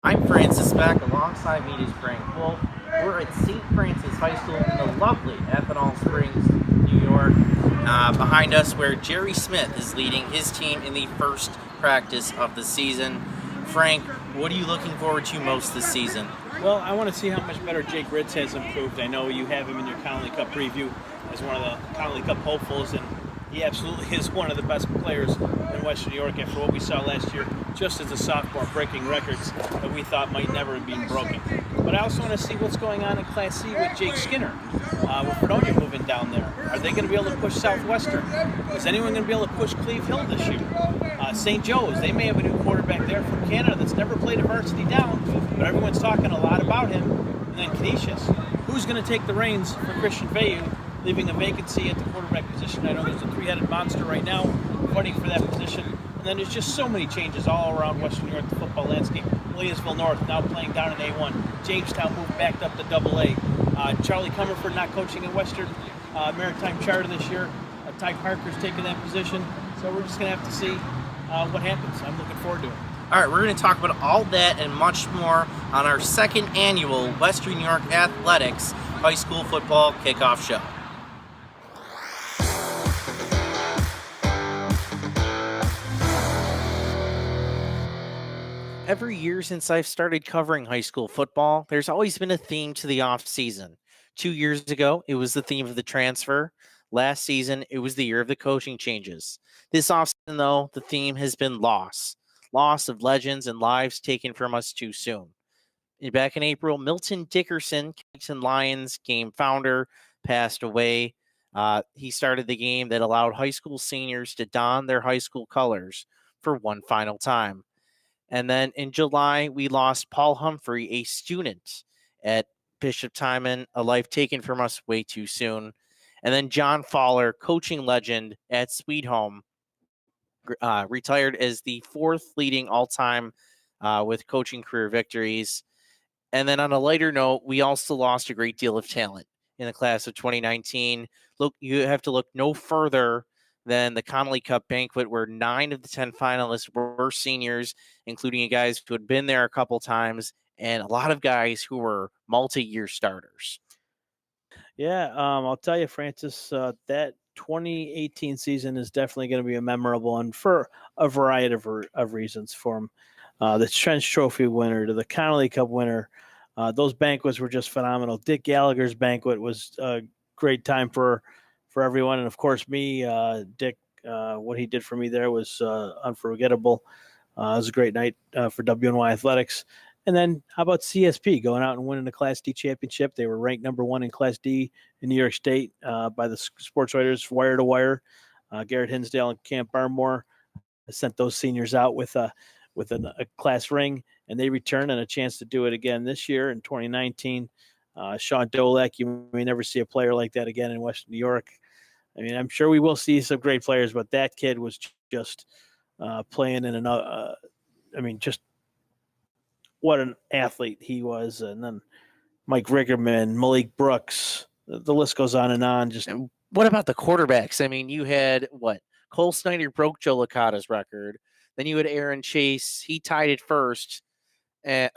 I'm Francis Beck. Alongside me is Frank Wolf. We're at St. Francis High School in the lovely Ethanol Springs, New York. Behind us, where Jerry Smith is leading his team in the first practice of the season. Frank, what are you looking forward to most this season? Well, I want to see how much better Jake Ritts has improved. I know you have him in your Connolly Cup preview as one of the Connolly Cup hopefuls, and he absolutely is one of the best players in Western New York after what we saw last year, just as a sophomore, breaking records that we thought might never have been broken. But I also want to see what's going on in Class C with Jake Skinner, with Fredonia moving down there. Are they going to be able to push Southwestern? Is anyone going to be able to push Cleve Hill this year? St. Joe's, they may have a new quarterback there from Canada that's never played a varsity down, but everyone's talking a lot about him. And then Canisius, who's going to take the reins for Christian Veyu, leaving a vacancy at the quarterback position? I know there's a three-headed monster right now fighting for that position. And then there's just so many changes all around Western New York, the football landscape. Williamsville North now playing down in A1. Jamestown moved back up to AA. Charlie Comerford not coaching in Western Maritime Charter this year. Ty Parker's taking that position. So we're just going to have to see what happens. I'm looking forward to it. All right, we're going to talk about all that and much more on our second annual Western New York Athletics High School Football Kickoff Show. Every year since I've started covering high school football, there's always been a theme to the off season. 2 years ago, it was the theme of the transfer. Last season, it was the year of the coaching changes. This offseason, though, the theme has been loss. Loss of legends and lives taken from us too soon. Back in April, Milton Dickerson, Kingston Lions game founder, passed away. He started the game that allowed high school seniors to don their high school colors for one final time. And then in July, we lost Paul Humphrey, a student at Bishop Timon, a life taken from us way too soon. And then John Fowler, coaching legend at Sweet Home, retired as the fourth leading all-time with coaching career victories. And then on a lighter note, we also lost a great deal of talent in the class of 2019. Look, you have to look no further than the Connolly Cup banquet, where 9 of the 10 finalists were seniors, including guys who had been there a couple times and a lot of guys who were multi-year starters. Yeah, I'll tell you, Francis, that 2018 season is definitely going to be a memorable one for a variety of reasons. From the Trench Trophy winner to the Connolly Cup winner, those banquets were just phenomenal. Dick Gallagher's banquet was a great time for everyone, and of course me, Dick. What he did for me there was unforgettable. It was a great night for WNY Athletics. And then how about CSP going out and winning the Class D championship? They were ranked number 1 in Class D in New York State by the sports writers wire to wire. Garrett Hinsdale and Camp Barmore sent those seniors out with a class ring, and they returned and a chance to do it again this year in 2019. Schon, you may never see a player like that again in Western New York. I mean, I'm sure we will see some great players, but that kid was just playing in another. Just what an athlete he was. And then Mike Rickerman, Malik Brooks, the list goes on and on. Just what about the quarterbacks? I mean, you had Cole Snyder broke Joe Licata's record. Then you had Aaron Chase. He tied it first, and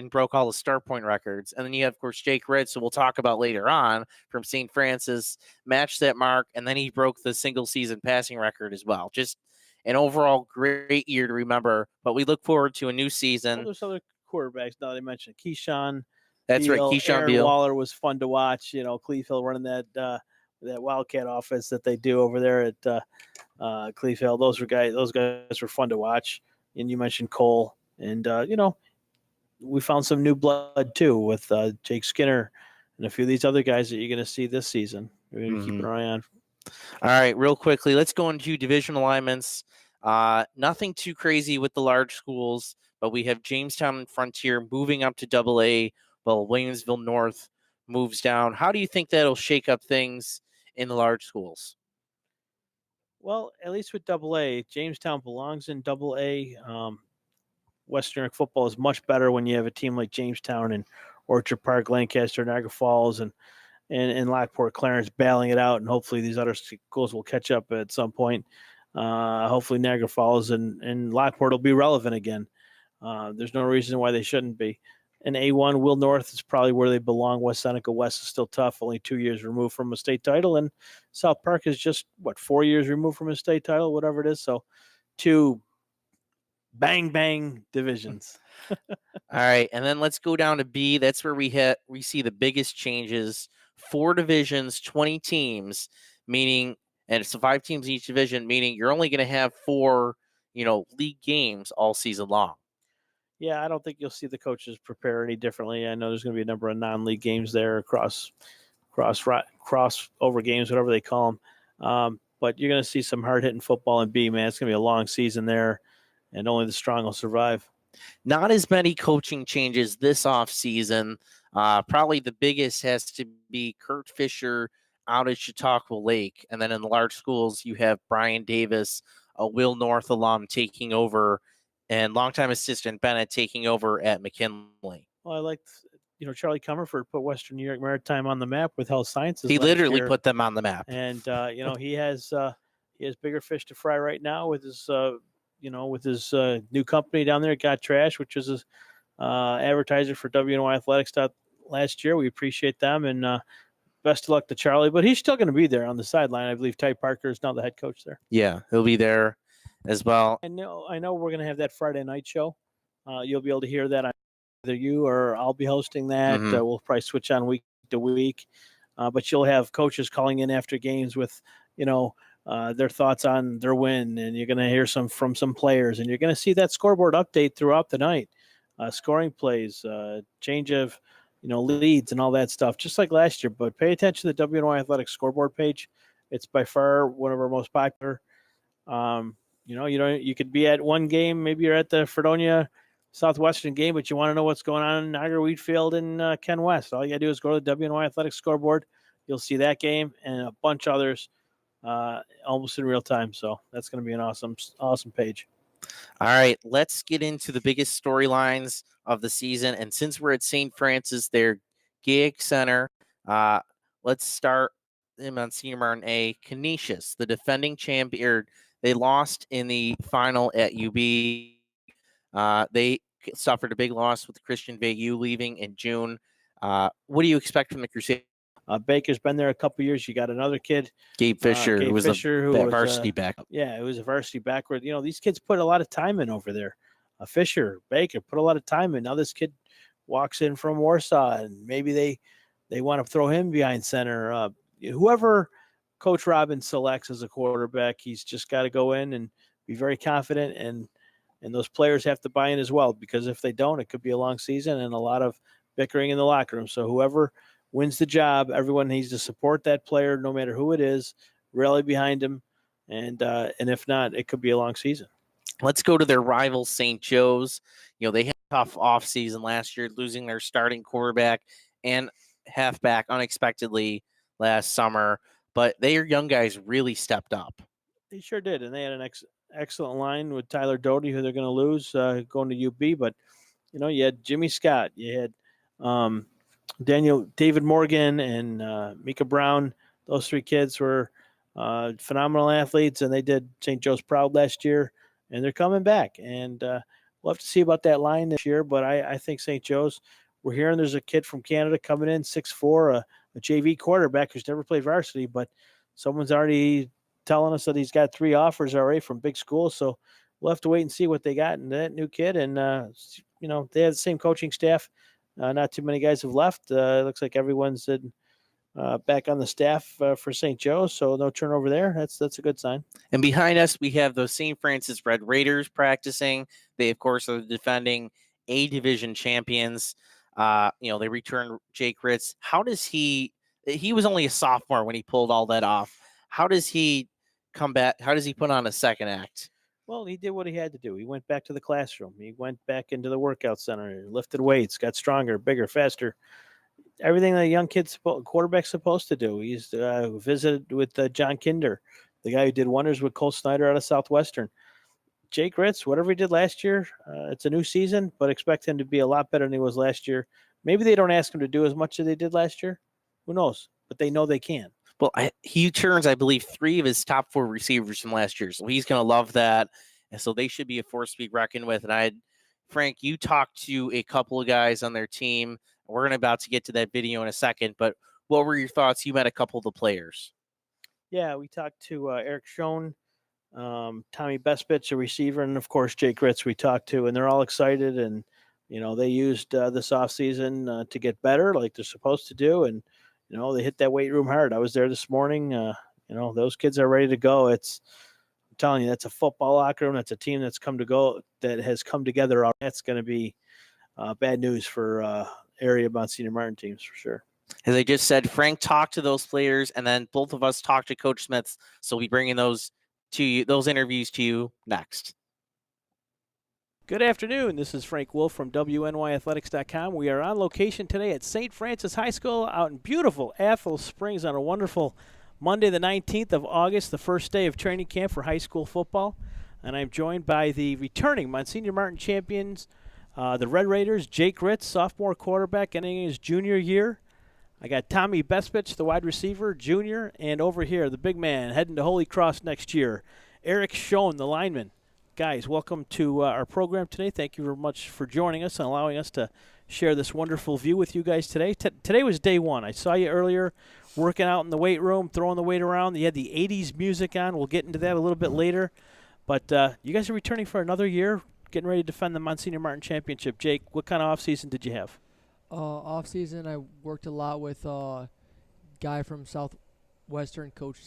broke all the start point records. And then you have, of course, Jake Ritts, who we'll talk about later on, from St. Francis, matched that mark, and then he broke the single season passing record as well. Just an overall great year to remember. But we look forward to a new season. Well, there's other quarterbacks now they mentioned. Keyshawn. That's Beal, right. Keyshawn Aaron Beal. Waller was fun to watch. Cleve Hill running that Wildcat offense that they do over there at Cleve Hill. Those guys were fun to watch. And you mentioned Cole, and we found some new blood too with Jake Skinner and a few of these other guys that you're going to see this season. We're going to keep an eye on. All right, real quickly, let's go into division alignments. Nothing too crazy with the large schools, but we have Jamestown and Frontier moving up to AA, while Williamsville North moves down. How do you think that'll shake up things in the large schools? Well, at least with AA, Jamestown belongs in AA. Western New York football is much better when you have a team like Jamestown and Orchard Park, Lancaster, Niagara Falls, and Lockport, Clarence battling it out, and hopefully these other schools will catch up at some point. Hopefully Niagara Falls and Lockport will be relevant again. There's no reason why they shouldn't be. And A1, Will North is probably where they belong. West Seneca West is still tough, only 2 years removed from a state title. And South Park is just, 4 years removed from a state title, whatever it is. So 2 bang divisions. All right, and then let's go down to B. That's where we see the biggest changes. 4 divisions, 20 teams, meaning, and it's 5 teams in each division, meaning you're only going to have 4, league games all season long. Yeah, I don't think you'll see the coaches prepare any differently. I know there's going to be a number of non-league games there, crossover games, whatever they call them. But you're going to see some hard-hitting football in B, man. It's going to be a long season there, and only the strong will survive. Not as many coaching changes this offseason. Probably the biggest has to be Kurt Fisher out at Chautauqua Lake. And then in the large schools, you have Brian Davis, a Will North alum, taking over, and longtime assistant Bennett taking over at McKinley. Well, I liked, Charlie Comerford put Western New York Maritime on the map with health sciences. He literally put them on the map. And, he has bigger fish to fry right now with his new company down there, Got Trash, which is his advertiser for WNY Athletics last year. We appreciate them, and best of luck to Charlie. But he's still going to be there on the sideline. I believe Ty Parker is now the head coach there. Yeah, he'll be there as well. I know we're going to have that Friday night show. You'll be able to hear that on either you or I'll be hosting that. Mm-hmm. We'll probably switch on week to week. But you'll have coaches calling in after games with, their thoughts on their win, and you're going to hear from some players, and you're going to see that scoreboard update throughout the night, scoring plays, change of, leads and all that stuff, just like last year. But pay attention to the WNY Athletics scoreboard page. It's by far one of our most popular. You could be at one game, maybe you're at the Fredonia Southwestern game, but you want to know what's going on in Niagara Wheatfield and Ken West. All you got to do is go to the WNY Athletics scoreboard. You'll see that game and a bunch of others almost in real time. So that's going to be an awesome page. All right, let's get into the biggest storylines of the season. And since we're at St. Francis, their GIG Center, let's start in Monsignor Martin A. Canisius, the defending champion. They lost in the final at UB. They suffered a big loss with Christian Veilleux leaving in June. What do you expect from the Crusaders? Baker's been there a couple of years. You got another kid, Gabe Fisher, who was a varsity backup. Yeah, it was a varsity backward. These kids put a lot of time in over there. Fisher, Baker put a lot of time in. Now this kid walks in from Warsaw, and maybe they want to throw him behind center. Whoever Coach Robbins selects as a quarterback, he's just got to go in and be very confident, and those players have to buy in as well, because if they don't, it could be a long season and a lot of bickering in the locker room. So whoever wins the job, everyone needs to support that player, no matter who it is, rally behind him, and if not, it could be a long season. Let's go to their rival, St. Joe's. They had a tough offseason last year, losing their starting quarterback and halfback unexpectedly last summer, but their young guys really stepped up. They sure did, and they had an excellent line with Tyler Doty, who they're going to lose going to UB, but you had Jimmy Scott, you had David Morgan, and Mika Brown. Those 3 kids were phenomenal athletes, and they did St. Joe's proud last year, and they're coming back. And we'll have to see about that line this year, but I think St. Joe's, we're hearing there's a kid from Canada coming in, 6'4", a JV quarterback who's never played varsity, but someone's already telling us that he's got 3 offers already from big schools. So we'll have to wait and see what they got in that new kid. And, they have the same coaching staff. Not too many guys have left. It looks like everyone's back on the staff for St. Joe's, so no turnover there. That's a good sign. And behind us, we have those St. Francis Red Raiders practicing. They, of course, are the defending A Division champions. They returned Jake Ritts. How does he was only a sophomore when he pulled all that off. How does he come back? How does he put on a second act? Well, he did what he had to do. He went back to the classroom. He went back into the workout center, lifted weights, got stronger, bigger, faster. Everything that a young quarterback's supposed to do. He's visited with John Kinder, the guy who did wonders with Cole Snyder out of Southwestern. Jake Ritts, whatever he did last year, it's a new season, but expect him to be a lot better than he was last year. Maybe they don't ask him to do as much as they did last year. Who knows? But they know they can. Well, he turns, I believe, 3 of his top 4 receivers from last year, so he's going to love that. And so they should be a force to be reckoned with. And I had, Frank, you talked to a couple of guys on their team. We're about to get to that video in a second, but what were your thoughts? You met a couple of the players. Yeah, we talked to Eric Schon, Tommy Bestpitch, a receiver, and of course Jake Ritts we talked to, and they're all excited. And they used this offseason to get better, like they're supposed to do, and they hit that weight room hard. I was there this morning. Those kids are ready to go. I'm telling you, that's a football locker room. That's a team that has come together. That's going to be bad news for area Monsignor Martin teams for sure. As I just said, Frank talked to those players, and then both of us talked to Coach Smith. So we'll be bringing those interviews to you next. Good afternoon. This is Frank Wolf from WNYathletics.com. We are on location today at St. Francis High School out in beautiful Athol Springs on a wonderful Monday, the 19th of August, the first day of training camp for high school football. And I'm joined by the returning Monsignor Martin champions, the Red Raiders, Jake Ritts, sophomore quarterback, ending his junior year. I got Tommy Bestpitch, the wide receiver, junior, and over here, the big man, heading to Holy Cross next year, Eric Schon, the lineman. Guys, welcome to our program today. Thank you very much for joining us and allowing us to share this wonderful view with you guys today. Today was day one. I saw you earlier working out in the weight room, throwing the weight around. You had the 80s music on. We'll get into that a little bit later. But you guys are returning for another year, getting ready to defend the Monsignor Martin Championship. Jake, what kind of off-season did you have? Off-season, I worked a lot with a guy from Southwestern, Coach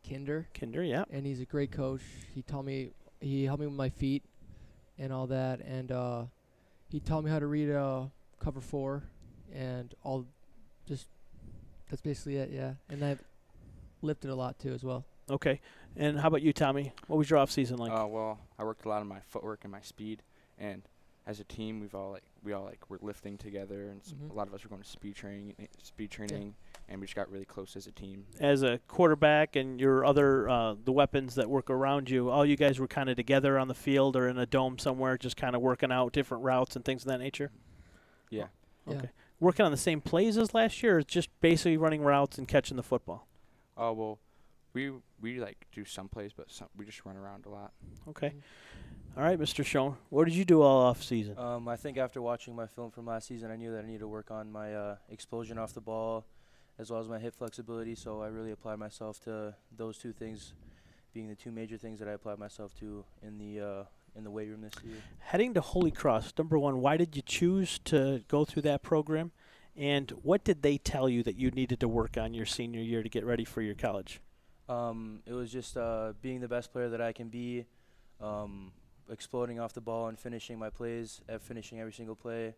Kinder. Kinder, yeah. And he's a great coach. He helped me with my feet and all that. And he taught me how to read cover 4 and that's basically it, yeah. And I've lifted a lot, too, as well. Okay. And how about you, Tommy? What was your off-season like? Well, I worked a lot on my footwork and my speed, and as a team, we all were lifting together, and a lot of us were going to speed training, and we just got really close as a team. As a quarterback and your other the weapons that work around you, all you guys were kind of together on the field or in a dome somewhere, just kind of working out different routes and things of that nature? Yeah. Okay. Yeah. Working on the same plays as last year, or just basically running routes and catching the football? Well, we do some plays, but we just run around a lot. Okay. All right, Mr. Schon, what did you do all off season? I think after watching my film from last season, I knew that I needed to work on my explosion off the ball as well as my hip flexibility, so I really applied myself to those two things being the two major things that I applied myself to in the weight room this year. Heading to Holy Cross, number one, why did you choose to go through that program? And what did they tell you that you needed to work on your senior year to get ready for your college? It was just being the best player that I can be, exploding off the ball and finishing my plays, finishing every single play.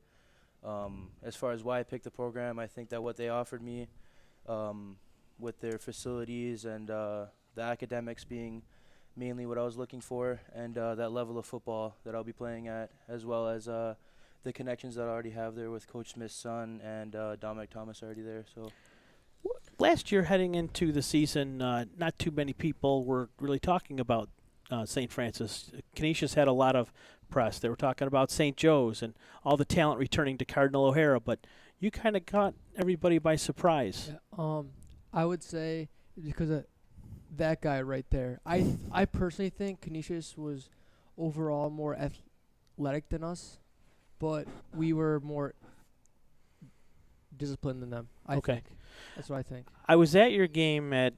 As far as why I picked the program, I think that what they offered me with their facilities and the academics being mainly what I was looking for, and that level of football that I'll be playing at, as well as the connections that I already have there with Coach Smith's son and Dominic Thomas already there. So last year, heading into the season, not too many people were really talking about St. Francis. Canisius had a lot of press. They were talking about St. Joe's and all the talent returning to Cardinal O'Hara, but you kind of caught everybody by surprise. Yeah, I would say because of that guy right there. I personally think Canisius was overall more athletic than us, but we were more disciplined than them. I think. That's what I think. I was at your game at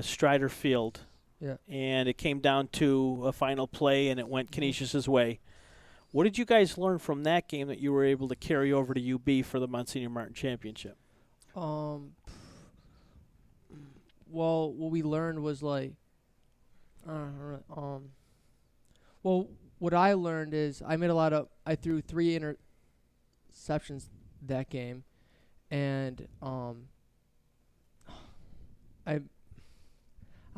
Strider Field. Yeah. And it came down to a final play, and it went Canisius's way. What did you guys learn from that game that you were able to carry over to UB for the Monsignor Martin Championship? Well, what we learned was well, what I learned is I threw 3 interceptions that game, and I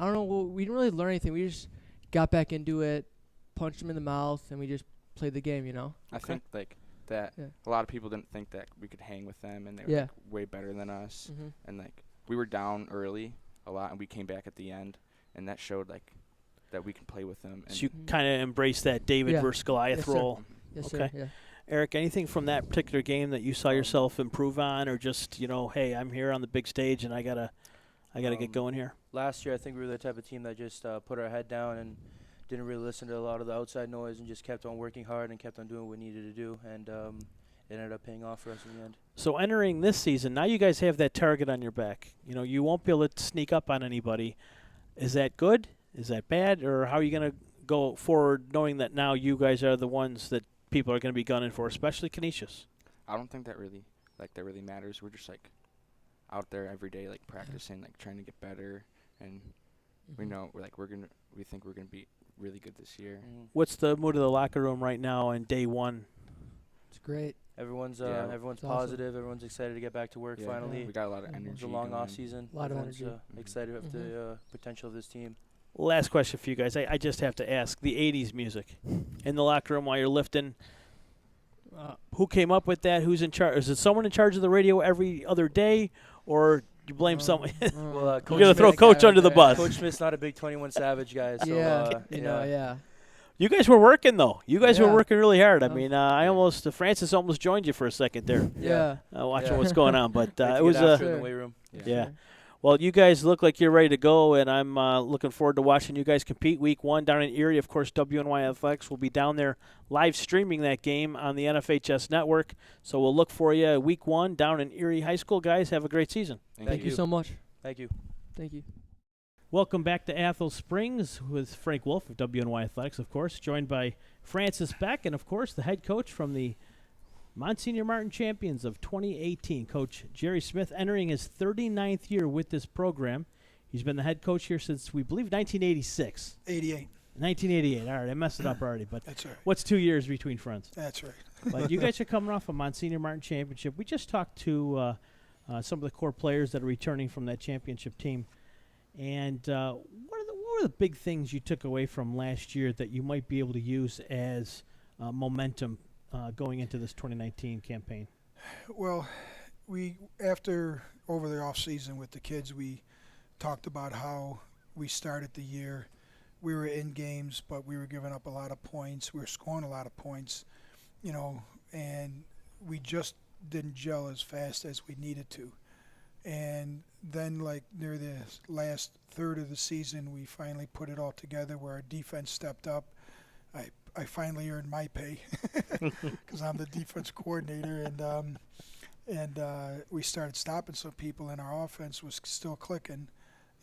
don't know. We didn't really learn anything. We just got back into it, punched him in the mouth, and we just played the game, I think that a lot of people didn't think that we could hang with them, and they were way better than us. Mm-hmm. And we were down early a lot, and we came back at the end, and that showed that we can play with them. And so you kind of embraced that David versus Goliath role. Yes, okay. Sir. Yeah. Eric, anything from that particular game that you saw yourself improve on, or just hey, I'm here on the big stage and I gotta get going here? Last year, I think we were the type of team that just put our head down and didn't really listen to a lot of the outside noise and just kept on working hard and kept on doing what we needed to do, and it ended up paying off for us in the end. So entering this season, now you guys have that target on your back. You know, you won't be able to sneak up on anybody. Is that good? Is that bad? Or how are you going to go forward knowing that now you guys are the ones that people are going to be gunning for, especially Canisius? I don't think that really matters. We're just like out there every day, like practicing, like trying to get better, and we know we think we're gonna be really good this year. What's the mood of the locker room right now on day one? It's great. Everyone's It's positive. awesome. Everyone's excited to get back to work finally. We got a lot of Mhm. energy. It's a long going. off season. A lot of Everyone's, energy. excited of the potential of this team. Last question for you guys. I just have to ask. The 80s music in the locker room while you're lifting, who came up with that? Who's in charge? Is it someone in charge of the radio every other day, or you blame someone? Well, You're going to throw Coach under the bus. Coach Smith's not a big 21 Savage guy, so yeah. You guys were working, though. You guys were Yeah. working really hard. I mean, Francis almost joined you for a second there, Yeah. watching Yeah. what's going on. But Like to it was get after it in the weight room. yeah. Well, you guys look like you're ready to go, and I'm looking forward to watching you guys compete week 1 down in Erie. Of course, WNY Athletics will be down there live streaming that game on the NFHS network. So we'll look for you week 1 down in Erie High School. Guys, have a great season. Thank you so much. Thank you. Thank you. Welcome back to Athol Springs with Frank Wolf of WNY Athletics, of course, joined by Francis Boeck and, of course, the head coach from the Monsignor Martin champions of 2018, Coach Jerry Smith, entering his 39th year with this program. He's been the head coach here since, we believe, 1986. 88. 1988. All right, I messed it up already, but That's right. what's 2 years between friends? That's right. But you guys are coming off a Monsignor Martin championship. We just talked to some of the core players that are returning from that championship team. And what were the big things you took away from last year that you might be able to use as momentum going into this 2019 campaign? Well, over the off season with the kids, we talked about how we started the year. We were in games, but we were giving up a lot of points. We were scoring a lot of points, and we just didn't gel as fast as we needed to. And then, like, near the last third of the season, we finally put it all together where our defense stepped up. I finally earned my pay because I'm the defense coordinator, and we started stopping some people, and our offense was still clicking.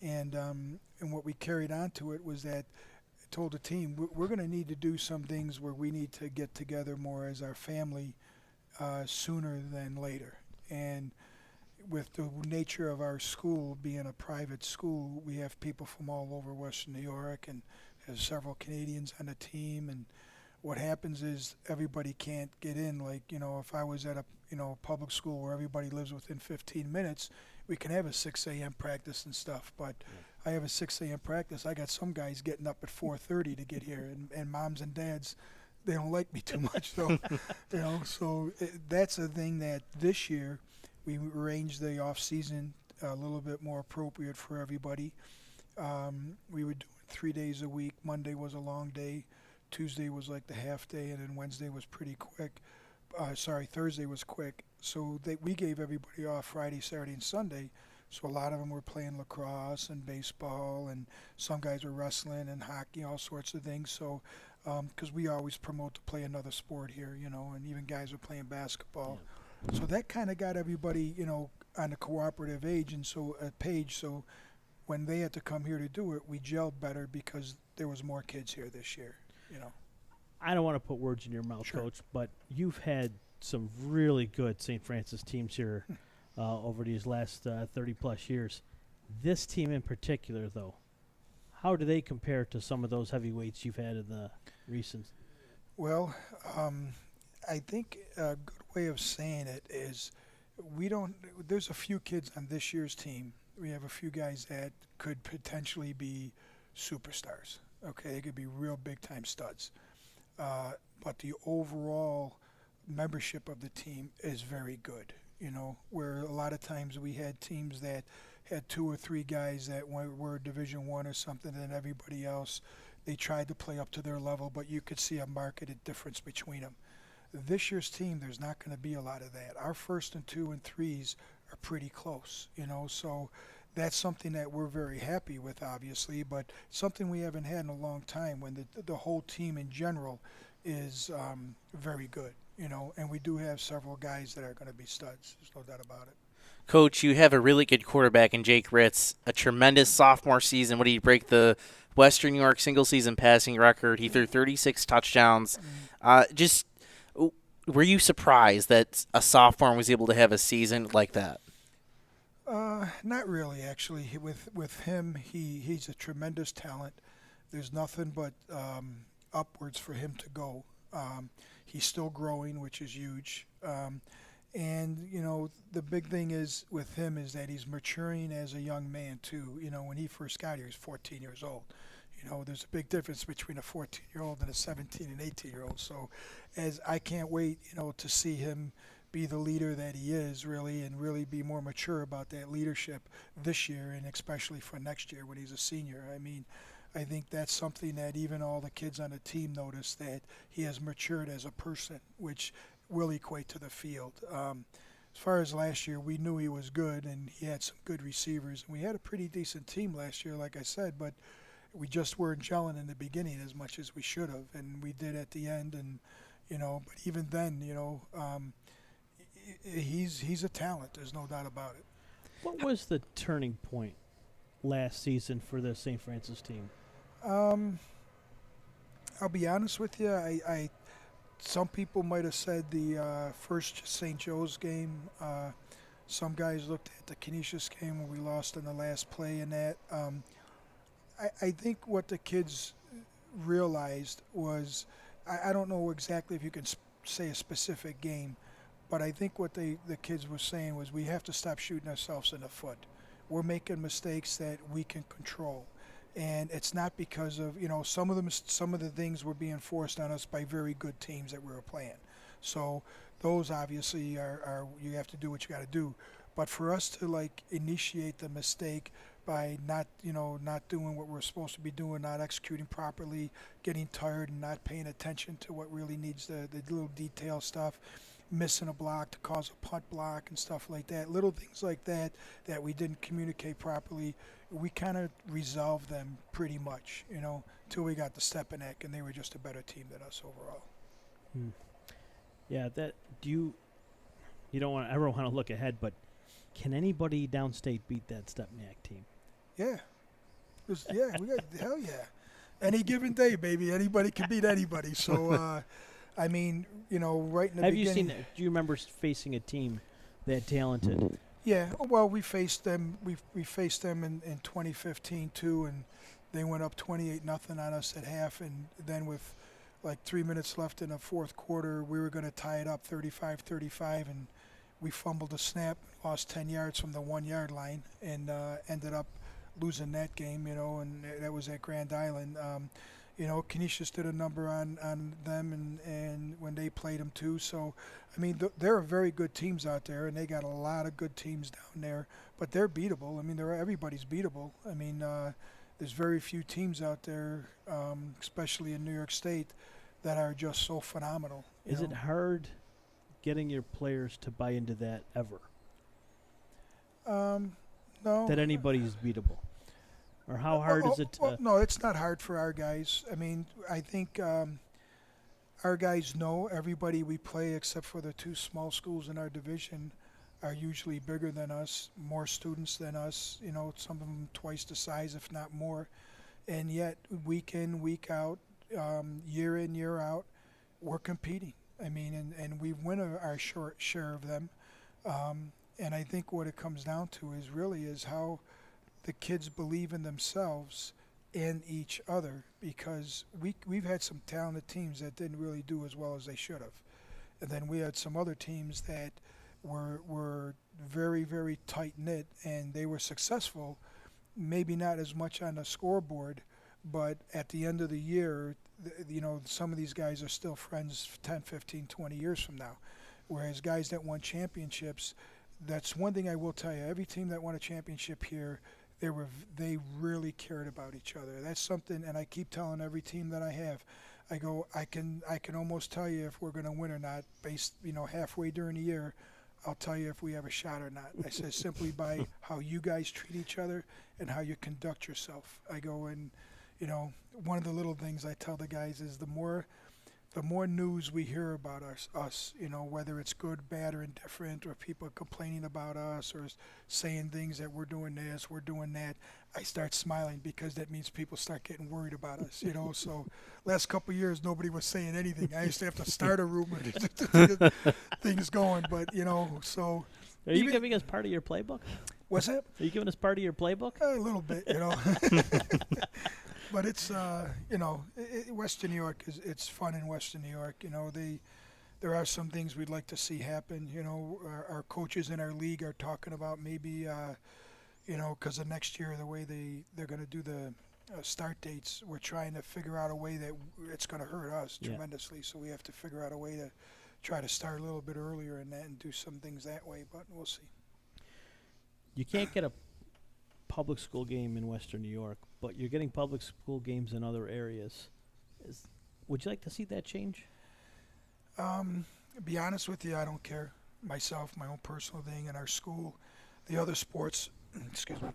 And what we carried on to it was that I told the team, we're going to need to do some things where we need to get together more as our family sooner than later. And with the nature of our school being a private school, we have people from all over Western New York and have several Canadians on the team. And what happens is everybody can't get in. Like, if I was at a public school where everybody lives within 15 minutes, we can have a 6 a.m. practice and stuff. But I have a 6 a.m. practice. I got some guys getting up at 4:30 to get here, and moms and dads, they don't like me too much, though. So that's a thing that this year we arranged the off season a little bit more appropriate for everybody. We were doing 3 days a week. Monday was a long day. Tuesday was like the half day, and then Wednesday was pretty quick. Thursday was quick. So we gave everybody off Friday, Saturday, and Sunday. So a lot of them were playing lacrosse and baseball, and some guys were wrestling and hockey, all sorts of things. So because we always promote to play another sport here, and even guys were playing basketball. Yeah. So that kind of got everybody, on a cooperative page. So when they had to come here to do it, we gelled better because there was more kids here this year, I don't want to put words in your mouth, Sure. Coach, but you've had some really good St. Francis teams here over these last 30-plus years. This team in particular, though, how do they compare to some of those heavyweights you've had in the recent? Well, I think a good way of saying it is there's a few kids on this year's team. We have a few guys that could potentially be superstars. Okay, they could be real big-time studs. But the overall membership of the team is very good, where a lot of times we had teams that had 2 or 3 guys that were Division I or something, and everybody else, they tried to play up to their level, but you could see a marketed difference between them. This year's team, there's not going to be a lot of that. Our 1st and 2 and 3s are pretty close, so that's something that we're very happy with, obviously, but something we haven't had in a long time when the whole team in general is very good, and we do have several guys that are going to be studs. There's no doubt about it. Coach, you have a really good quarterback in Jake Ritts, a tremendous sophomore season. What did he break the Western New York single-season passing record? He threw 36 touchdowns. Were you surprised that a sophomore was able to have a season like that? Not really, actually. With him, he's a tremendous talent. There's nothing but upwards for him to go. He's still growing, which is huge. And, the big thing is with him is that he's maturing as a young man, too. When he first got here, he was 14 years old. There's a big difference between a 14-year-old and a 17 and 18-year-old. So as I can't wait, to see him be the leader that he is, really, and really be more mature about that leadership this year and especially for next year when he's a senior. I mean, I think that's something that even all the kids on the team notice, that he has matured as a person, which will equate to the field. As far as last year, we knew he was good, and he had some good receivers. And we had a pretty decent team last year, like I said, but we just weren't gelling in the beginning as much as we should have, and we did at the end. And but even then, he's a talent. There's no doubt about it. What was the turning point last season for the St. Francis team? I'll be honest with you. I some people might have said the first St. Joe's game. Some guys looked at the Canisius game when we lost in the last play in that. I think what the kids realized was, I don't know exactly if you can say a specific game, but I think what the kids were saying was we have to stop shooting ourselves in the foot. We're making mistakes that we can control. And it's not because of, some of the things were being forced on us by very good teams that we were playing. So those obviously are you have to do what you got to do. But for us to initiate the mistake by not doing what we're supposed to be doing, not executing properly, getting tired and not paying attention to what really needs the little detail stuff, missing a block to cause a punt block and stuff like that, little things like that we didn't communicate properly, we kind of resolved them pretty much, till we got the Stepanek, and they were just a better team than us overall. Yeah, you don't ever want to look ahead, but can anybody downstate beat that Stepanek team? Yeah. We got, hell yeah. Any given day, baby. Anybody can beat anybody. So, I mean, right in the beginning. Do you remember facing a team that talented? Yeah. Well, we faced them. We faced them in 2015 too, and they went up 28-0 on us at half, and then with 3 minutes left in the fourth quarter, we were going to tie it up 35-35, and we fumbled a snap, lost 10 yards from the 1 yard line, and ended up losing that game. And that was at Grand Island. Canisius did a number on them, and when they played them too. So, I mean, there are very good teams out there, and they got a lot of good teams down there. But they're beatable. I mean, everybody's beatable. I mean, there's very few teams out there, especially in New York State, that are just so phenomenal. Is it hard getting your players to buy into that ever? No. That anybody's beatable? Or how hard is it to... no, it's not hard for our guys. I mean, I think our guys know everybody we play except for the two small schools in our division are usually bigger than us, more students than us, some of them twice the size, if not more. And yet, week in, week out, year in, year out, we're competing. I mean, and we win our short share of them. And I think what it comes down to is how the kids believe in themselves and each other, because we've had some talented teams that didn't really do as well as they should have. And then we had some other teams that were very, very tight-knit, and they were successful, maybe not as much on the scoreboard, but at the end of the year, some of these guys are still friends 10, 15, 20 years from now. Whereas guys that won championships, that's one thing I will tell you. Every team that won a championship here, they really cared about each other. That's something, and I keep telling every team that I have, I go, I can almost tell you if we're going to win or not based, halfway during the year I'll tell you if we have a shot or not. I said simply by how you guys treat each other and how you conduct yourself. I go and, you know, one of the little things I tell the guys is the more news we hear about us, you know, whether it's good, bad, or indifferent, or people complaining about us or saying things that we're doing this, we're doing that, I start smiling because that means people start getting worried about us, you know. So last couple of years, nobody was saying anything. I used to have to start a rumor to get things going, but, you know, so. Are you giving us part of your playbook? What's that? Are you giving us part of your playbook? A little bit, you know. But it's, you know, Western New York it's fun in Western New York. You know, there are some things we'd like to see happen. You know, our coaches in our league are talking about maybe, you know, because of next year, the way they're going to do the start dates, we're trying to figure out a way that it's going to hurt us tremendously. So we have to figure out a way to try to start a little bit earlier in that and do some things that way, but we'll see. You can't get a public school game in Western New York, but you're getting public school games in other areas. Would you like to see that change? Be honest with you, I don't care. Myself, my own personal thing, in our school, the other sports, excuse me,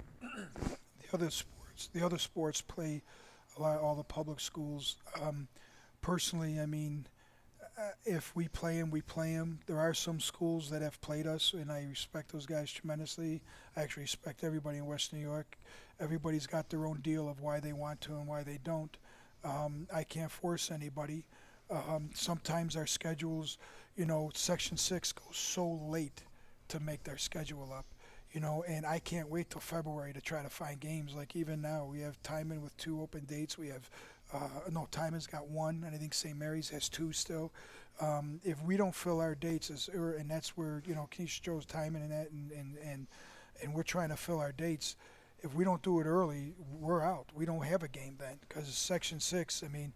the other sports play a lot. All the public schools. Personally, I mean, if we play them, we play them. There are some schools that have played us, and I respect those guys tremendously. I actually respect everybody in Western New York. Everybody's got their own deal of why they want to and why they don't. I can't force anybody. Sometimes our schedules, you know, Section 6 goes so late to make their schedule up, you know, and I can't wait till February to try to find games. Like even now, we have Timon with 2 open dates. We have Timon's got 1, and I think St. Mary's has 2 still. If we don't fill our dates, and that's where, you know, Kenesha Joe's Timon and that, and we're trying to fill our dates. If we don't do it early, we're out. We don't have a game then because Section 6, I mean,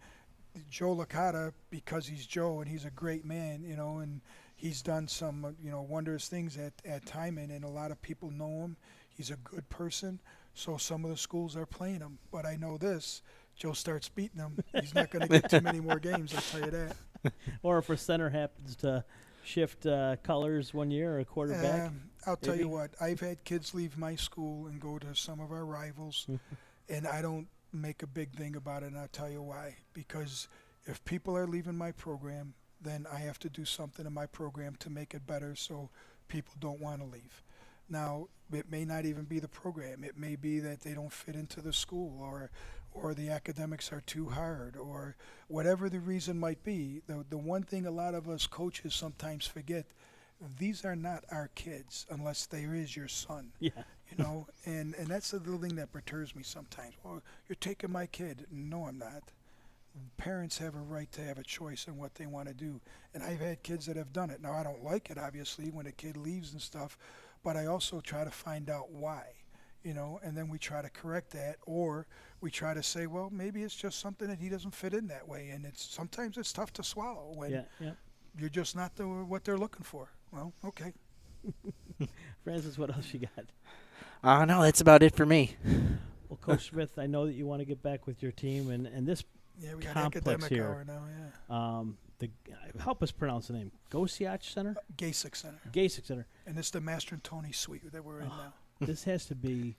Joe Licata, because he's Joe and he's a great man, you know, and he's done some, you know, wondrous things at Timon, and a lot of people know him. He's a good person, so some of the schools are playing him. But I know this, Joe starts beating him, he's not going to get too many more games, I'll tell you that. Or if a center happens to shift colors one year or a quarterback? I'll tell you what, I've had kids leave my school and go to some of our rivals, and I don't make a big thing about it, and I'll tell you why. Because if people are leaving my program, then I have to do something in my program to make it better so people don't want to leave. Now, it may not even be the program. It may be that they don't fit into the school, or the academics are too hard, or whatever the reason might be. The one thing a lot of us coaches sometimes forget, these are not our kids unless there is your son. Yeah. You know, and that's the little thing that perturbs me sometimes. Well, you're taking my kid. No, I'm not. Parents have a right to have a choice in what they want to do. And I've had kids that have done it. Now, I don't like it, obviously, when a kid leaves and stuff, but I also try to find out why, you know, and then we try to correct that, or we try to say, well, maybe it's just something that he doesn't fit in that way. And sometimes it's tough to swallow when you're just not what they're looking for. Well, okay. Francis, what else you got? No, that's about it for me. Well, Coach Smith, I know that you want to get back with your team, and this we got complex academic here. Hour now, Help us pronounce the name. Gosiach Center? Gasic Center. Gasic Center. And it's the Master and Tony suite that we're in now. This has to be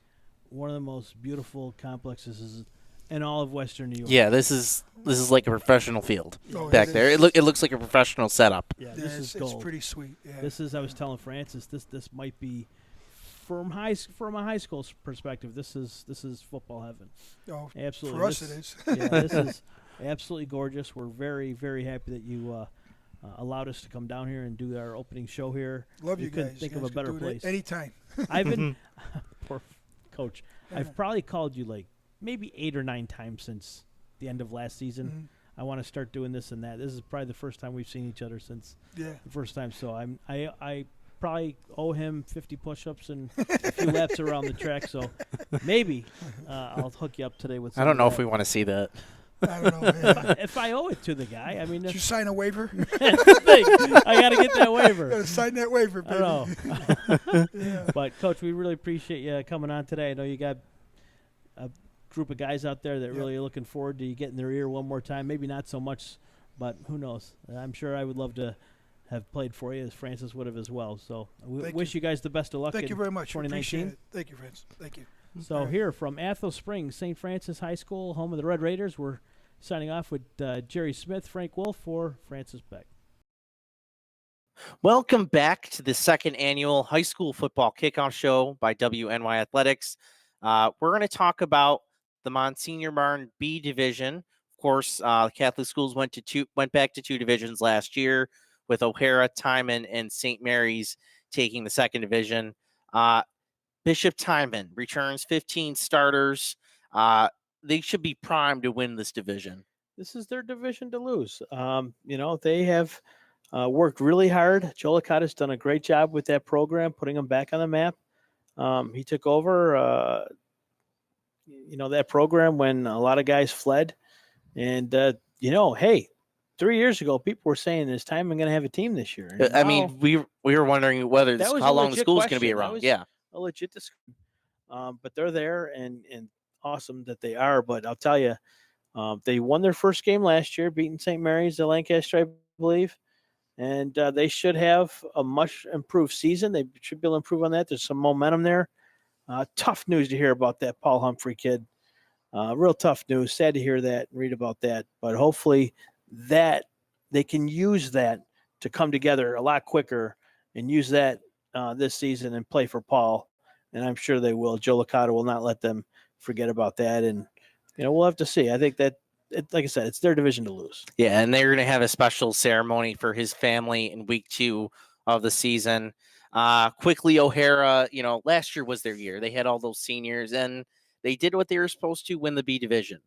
one of the most beautiful complexes in all of Western New York. Yeah, this is like a professional field back it there. is. It looks like a professional setup. Yeah, Yeah, this is gold. it's pretty sweet. Yeah. This is, I was telling Francis, this might be from a high school perspective. This is football heaven. Oh, Absolutely. for us it is. Yeah, this is absolutely gorgeous. We're very, very happy that you allowed us to come down here and do our opening show here. Love you couldn't guys. think You of a guys better can do it place. anytime. I've been poor Coach. Yeah. I've probably called you like maybe 8 or 9 times since the end of last season. Mhm. I want to start doing this and that. This is probably the first time we've seen each other since Yeah. the first time. So I probably owe him 50 push-ups and a few laps around the track. So maybe I'll hook you up today with. I don't know if we want to see that. I don't know. Yeah. If I owe it to the guy, I mean, Did you sign a waiver? that's the thing. I got to get that waiver. Gotta sign that waiver, I baby. know. Yeah. But, Coach, we really appreciate you coming on today. I know you got a group of guys out there that really are looking forward to you getting their ear one more time. Maybe not so much, but who knows. I'm sure I would love to have played for you, as Francis would have as well. So we Thank wish you guys the best of luck. Thank you very much. 2019. Appreciate it. Thank you, Vince. Thank you. So All right. here from Athol Springs, St. Francis High School, home of the Red Raiders, we're signing off with Jerry Smith, Frank Wolf for Francis Boeck. Welcome back to the second annual high school football kickoff show by WNY Athletics. We're going to talk about the Monsignor B Division. Of course, Catholic schools went back to two divisions last year, with O'Hara, Timon, and St. Mary's taking the second division. Bishop Timon returns 15 starters. They should be primed to win this division. This is their division to lose. They have worked really hard. Joe Licata's done a great job with that program, putting them back on the map. He took over, that program when a lot of guys fled. And, hey, 3 years ago, people were saying, is Timon going to have a team this year? And I mean, we were wondering whether how long the school's going to be around. Yeah. A legit discussion. But they're there and awesome that they are. But I'll tell you, they won their first game last year, beating St. Mary's at Lancaster, I believe. And they should have a much improved season. They should be able to improve on that. There's some momentum there. Tough news to hear about that Paul Humphrey kid. Real tough news. Sad to hear that and read about that. But hopefully that they can use that to come together a lot quicker and use that this season and play for Paul. And I'm sure they will. Joe Licata will not let them forget about that. And, we'll have to see. I think that, like I said, it's their division to lose. Yeah, and they're going to have a special ceremony for his family in week 2 of the season. Quickly, O'Hara, last year was their year. They had all those seniors, and they did what they were supposed to, win the B Division.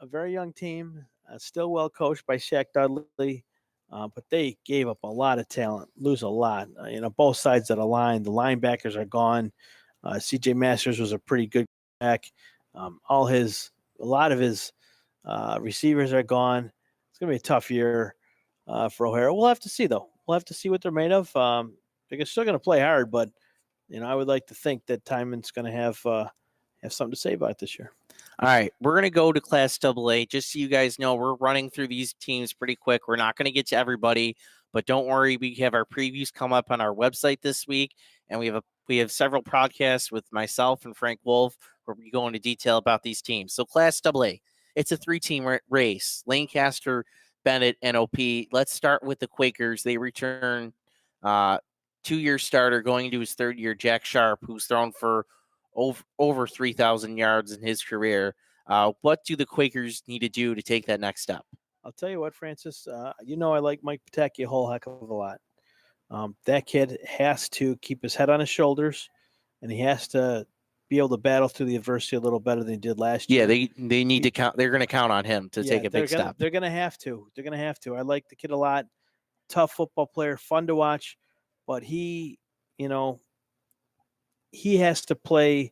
A very young team, still well coached by Shaq Dudley, but they gave up a lot of talent, lose a lot. Both sides of the line. The linebackers are gone. C.J. Masters was a pretty good back. A lot of his receivers are gone. It's going to be a tough year for O'Hara. We'll have to see, though. We'll have to see what they're made of. They're still going to play hard, but I would like to think that Timon's going to have something to say about it this year. All right, we're going to go to Class AA. Just so you guys know, we're running through these teams pretty quick. We're not going to get to everybody, but don't worry. We have our previews come up on our website this week, and we have several podcasts with myself and Frank Wolf where we go into detail about these teams. So Class AA, it's a 3-team race: Lancaster, Bennett, and OP. Let's start with the Quakers. They return 2-year starter going into his 3rd year, Jack Sharp, who's thrown for over 3,000 yards in his career. What do the Quakers need to do to take that next step? I'll tell you what, Francis, I like Mike Pataki a whole heck of a lot. That kid has to keep his head on his shoulders, and he has to be able to battle through the adversity a little better than he did last year. Yeah, they need to count. They're going to count on him to take a big step. They're going to have to. I like the kid a lot. Tough football player, fun to watch, but he has to play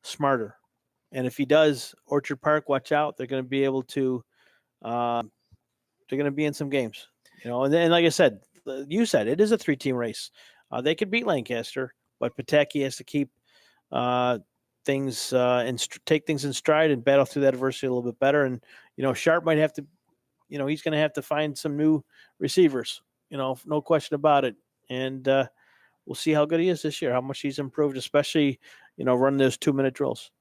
smarter. And if he does, Orchard Park, watch out. They're going to be able to they're going to be in some games. And then, like I said, you said it is a 3-team race. They could beat Lancaster, but Pataki has to keep things and take things in stride and battle through that adversity a little bit better. And Sharp might have to, he's going to have to find some new receivers. No question about it. And we'll see how good he is this year, how much he's improved, especially running those 2-minute drills.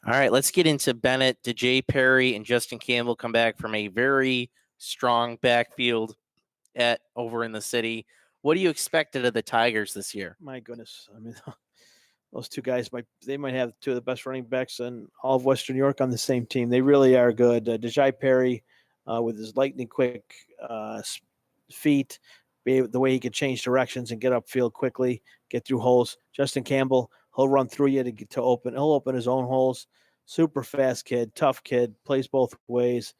All right, let's get into Bennett. DJ Perry and Justin Campbell come back from a very strong backfield over in the city. What do you expect out of the Tigers this year? My goodness. I mean, those two guys might have 2 of the best running backs in all of Western New York on the same team. They really are good. DJ Perry, with his lightning quick feet, the way he could change directions and get upfield quickly, get through holes. Justin Campbell, he'll run through you to open. He'll open his own holes. Super fast kid, tough kid, plays both ways.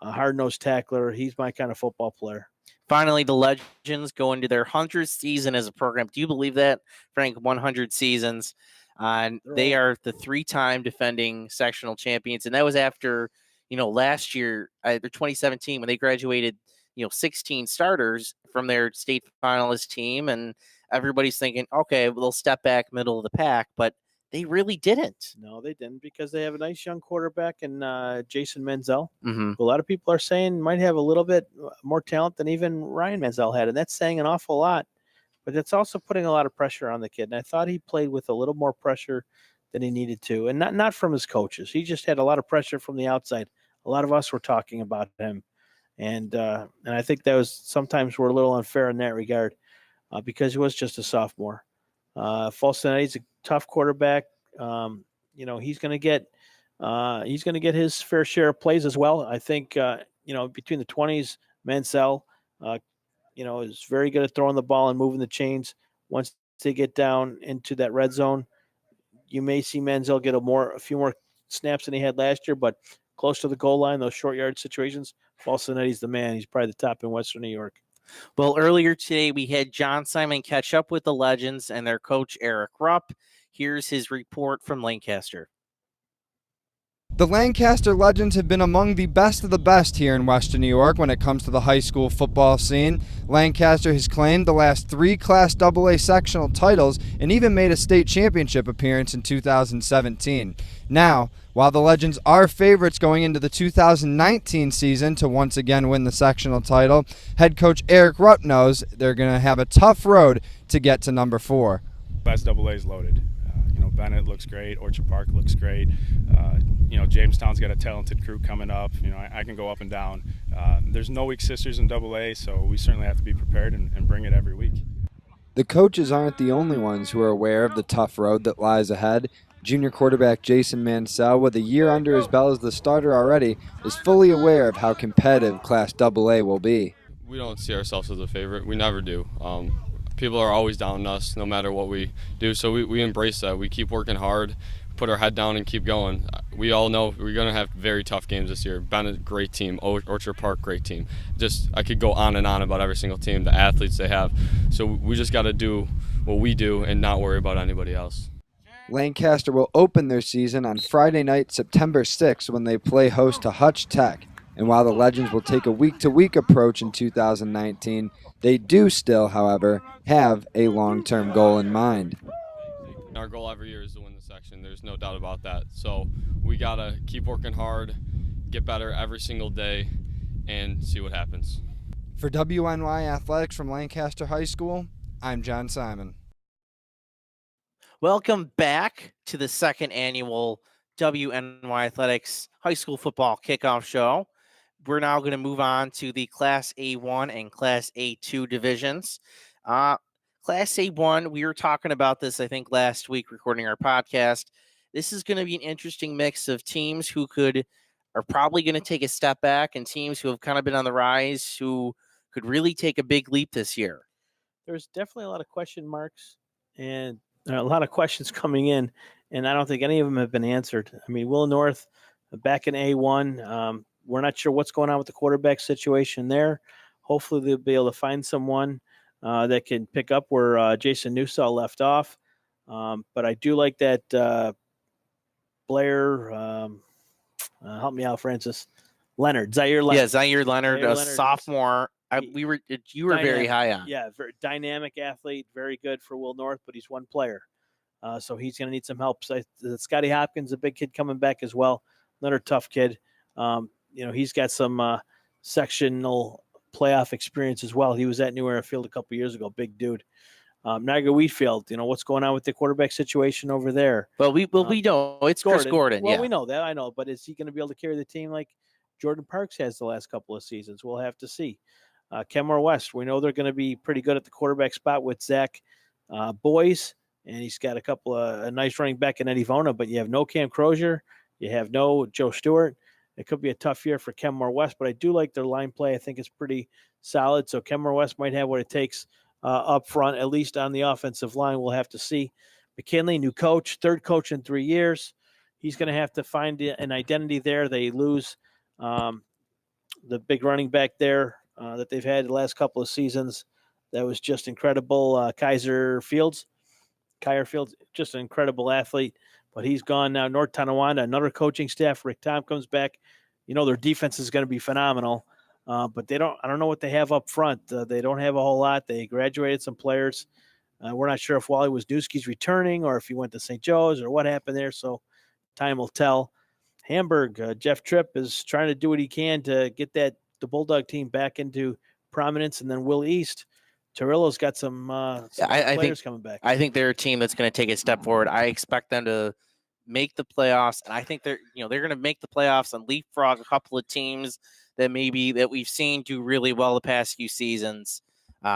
Hard-nosed tackler. He's my kind of football player. Finally, the Legends go into their 100th season as a program. Do you believe that, Frank? 100 seasons. They are the 3-time defending sectional champions. And that was after, last year, 2017, when they graduated, 16 starters from their state finalist team. And everybody's thinking, okay, well, they'll step back middle of the pack. But They really didn't. No, they didn't, because they have a nice young quarterback in Jason Menzel. Mm-hmm. A lot of people are saying might have a little bit more talent than even Ryan Menzel had, and that's saying an awful lot. But that's also putting a lot of pressure on the kid. And I thought he played with a little more pressure than he needed to, and not from his coaches. He just had a lot of pressure from the outside. A lot of us were talking about him, and I think that was sometimes we're a little unfair in that regard, because he was just a sophomore. Falcinetti's a tough quarterback. He's going to get his fair share of plays as well. I think between the 20s, Mansell, is very good at throwing the ball and moving the chains. Once they get down into that red zone, you may see Mansell get a few more snaps than he had last year, but close to the goal line, those short yard situations, Falcinetti's the man. He's probably the top in Western New York. Well, earlier today, we had John Simon catch up with the Legends and their coach, Eric Rupp. Here's his report from Lancaster. The Lancaster Legends have been among the best of the best here in Western New York when it comes to the high school football scene. Lancaster has claimed the last 3 Class AA sectional titles and even made a state championship appearance in 2017. Now, while the Legends are favorites going into the 2019 season to once again win the sectional title, head coach Eric Rupp knows they're going to have a tough road to get to number 4. Class AA is loaded. Bennett looks great. Orchard Park looks great. Jamestown's got a talented crew coming up. I can go up and down. There's no weak sisters in AA, so we certainly have to be prepared and bring it every week. The coaches aren't the only ones who are aware of the tough road that lies ahead. Junior quarterback Jason Mansell, with a year under his belt as the starter already, is fully aware of how competitive Class AA will be. We don't see ourselves as a favorite. We never do. People are always down on us no matter what we do, so we embrace that. We keep working hard, put our head down and keep going. We all know we're going to have very tough games this year. Bennett, great team. Orchard Park, great team. I could go on and on about every single team, the athletes they have. So we just got to do what we do and not worry about anybody else. Lancaster will open their season on Friday night, September 6th, when they play host to Hutch Tech. And while the Legends will take a week-to-week approach in 2019, they do still, however, have a long-term goal in mind. Our goal every year is to win the section. There's no doubt about that. So we got to keep working hard, get better every single day, and see what happens. For WNY Athletics from Lancaster High School, I'm John Simon. Welcome back to the second annual WNY Athletics High School Football Kickoff Show. We're now going to move on to the Class A1 and Class A2 divisions. Class A1, we were talking about this, I think, last week, recording our podcast. This is going to be an interesting mix of teams who are probably going to take a step back and teams who have kind of been on the rise who could really take a big leap this year. There's definitely a lot of question marks and a lot of questions coming in, and I don't think any of them have been answered. I mean, Will North back in A1, we're not sure what's going on with the quarterback situation there. Hopefully they'll be able to find someone that can pick up where Jason Newsall left off. But I do like that Blair, help me out, Francis, Zaire Leonard. Yeah, Zaire Leonard, a sophomore. You were very high on. Yeah, very dynamic athlete, very good for Will North, but he's one player. So he's going to need some help. So Scotty Hopkins, a big kid coming back as well. Another tough kid. He's got some sectional playoff experience as well. He was at New Era Field a couple years ago. Big dude. Niagara Wheatfield, what's going on with the quarterback situation over there? Well, we know it's Chris Gordon. Well, yeah, we know that. I know, but is he going to be able to carry the team like Jordan Parks has the last couple of seasons? We'll have to see. Kenmore West, we know they're going to be pretty good at the quarterback spot with Zach Boyes, and he's got a nice running back in Eddie Vona, but you have no Cam Crozier, you have no Joe Stewart. It could be a tough year for Kenmore West, but I do like their line play. I think it's pretty solid. So Kenmore West might have what it takes up front, at least on the offensive line. We'll have to see. McKinley, new coach, third coach in 3 years. He's going to have to find an identity there. They lose the big running back there that they've had the last couple of seasons. That was just incredible. Kyer Fields, just an incredible athlete. But he's gone now. North Tonawanda, another coaching staff. Rick Tom comes back. Their defense is going to be phenomenal. But I don't know what they have up front. They don't have a whole lot. They graduated some players. We're not sure if Wally Wisniewski's returning or if he went to St. Joe's or what happened there, so time will tell. Hamburg, Jeff Tripp is trying to do what he can to get the Bulldog team back into prominence, and then Will East. Torillo's got some players coming back. I think they're a team that's going to take a step forward. I expect them to make the playoffs, and I think they're going to make the playoffs and leapfrog a couple of teams that we've seen do really well the past few seasons.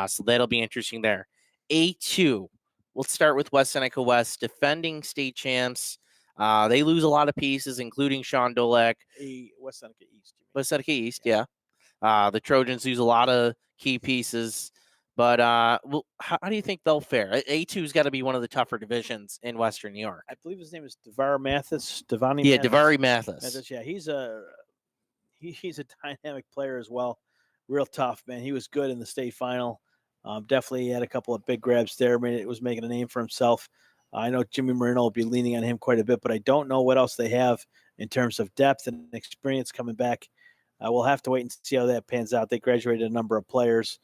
So that'll be interesting there. A2. Let's start with West Seneca West, defending state champs. They lose a lot of pieces, including Schon Dolek. West Seneca East. West Seneca East, yeah. The Trojans lose a lot of key pieces. But how do you think they'll fare? A2's got to be one of the tougher divisions in Western New York. I believe his name is Devari Mathis. Devari Mathis. Yeah, he's a dynamic player as well. Real tough, man. He was good in the state final. Definitely had a couple of big grabs there. I mean, it was making a name for himself. I know Jimmy Marino will be leaning on him quite a bit, but I don't know what else they have in terms of depth and experience coming back. We'll have to wait and see how that pans out. They graduated a number of players.